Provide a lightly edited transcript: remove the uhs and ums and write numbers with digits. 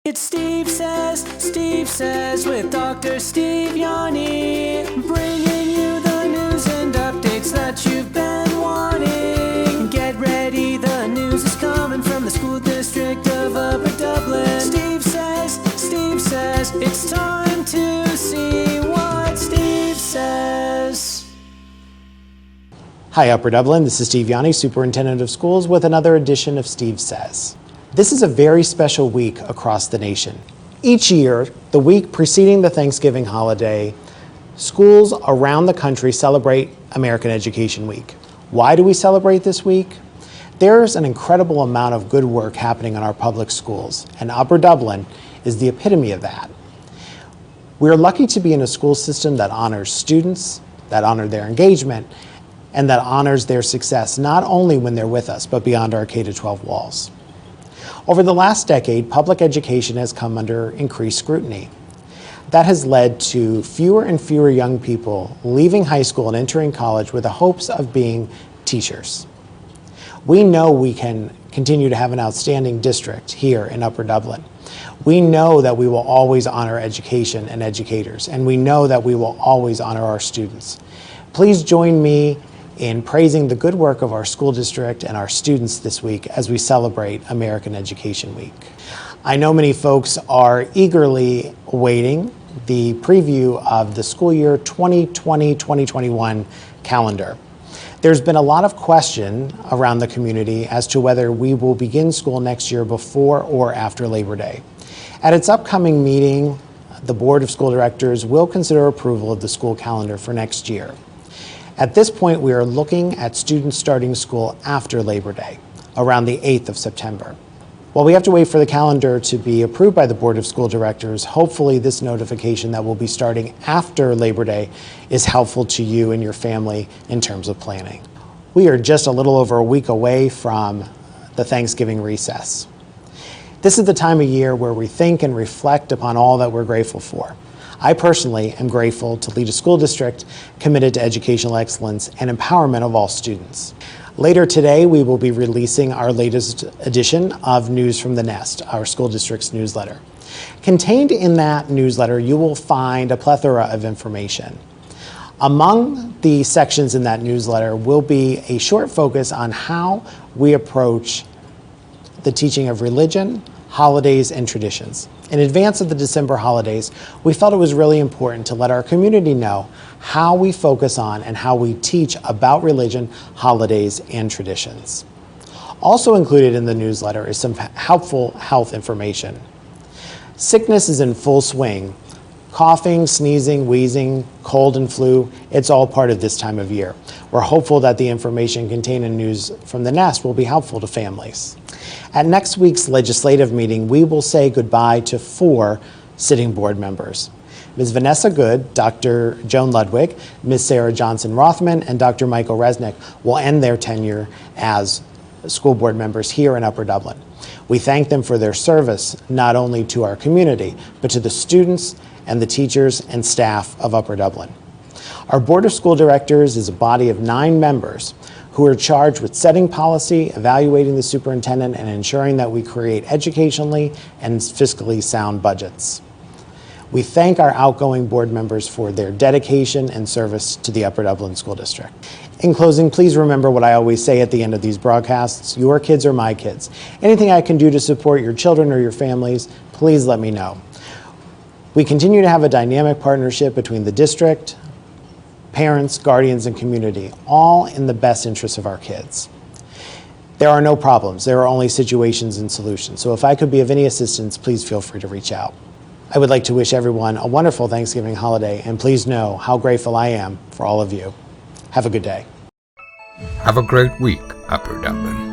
It's Steve Says with Dr. Steve Yanni, bringing you the news and updates that you've been wanting. Get ready, the news is coming from the school district of Upper Dublin. Steve says, it's time to see what Steve says. Hi Upper Dublin, this is Steve Yanni, Superintendent of Schools, with another edition of Steve Says. This is a very special week across the nation. Each year, the week preceding the Thanksgiving holiday, schools around the country celebrate American Education Week. Why do we celebrate this week? There's an incredible amount of good work happening in our public schools, and Upper Dublin is the epitome of that. We're lucky to be in a school system that honors students, that honor their engagement, and that honors their success not only when they're with us, but beyond our K-12 walls. Over the last decade, public education has come under increased scrutiny. That has led to fewer and fewer young people leaving high school and entering college with the hopes of being teachers. We know we can continue to have an outstanding district here in Upper Dublin. We know that we will always honor education and educators, and we know that we will always honor our students. Please join me in praising the good work of our school district and our students this week as we celebrate American Education Week. I know many folks are eagerly awaiting the preview of the school year 2020-2021 calendar. There's been a lot of question around the community as to whether we will begin school next year before or after Labor Day. At its upcoming meeting, the Board of School Directors will consider approval of the school calendar for next year. At this point, we are looking at students starting school after Labor Day, around the 8th of September. While we have to wait for the calendar to be approved by the Board of School Directors, hopefully this notification that we'll be starting after Labor Day is helpful to you and your family in terms of planning. We are just a little over a week away from the Thanksgiving recess. This is the time of year where we think and reflect upon all that we're grateful for. I personally am grateful to lead a school district committed to educational excellence and empowerment of all students. Later today, we will be releasing our latest edition of News from the Nest, our school district's newsletter. Contained in that newsletter, you will find a plethora of information. Among the sections in that newsletter will be a short focus on how we approach the teaching of religion, holidays, and traditions. In advance of the December holidays, we felt it was really important to let our community know how we focus on and how we teach about religion, holidays, and traditions. Also included in the newsletter is some helpful health information. Sickness is in full swing. Coughing, sneezing, wheezing, cold and flu, it's all part of this time of year. We're hopeful that the information contained in News from the Nest will be helpful to families. At next week's legislative meeting, we will say goodbye to 4 sitting board members. Ms. Vanessa Good, Dr. Joan Ludwig, Ms. Sarah Johnson Rothman, and Dr. Michael Resnick will end their tenure as school board members here in Upper Dublin. We thank them for their service, not only to our community, but to the students and the teachers and staff of Upper Dublin. Our Board of School Directors is a body of 9 members who are charged with setting policy, evaluating the superintendent, and ensuring that we create educationally and fiscally sound budgets. We thank our outgoing board members for their dedication and service to the Upper Dublin School District. In closing, please remember what I always say at the end of these broadcasts: your kids are my kids. Anything I can do to support your children or your families, please let me know. We continue to have a dynamic partnership between the district, parents, guardians, and community, all in the best interest of our kids. There are no problems, there are only situations and solutions. So if I could be of any assistance, please feel free to reach out. I would like to wish everyone a wonderful Thanksgiving holiday, and please know how grateful I am for all of you. Have a good day. Have a great week, Upper Dublin.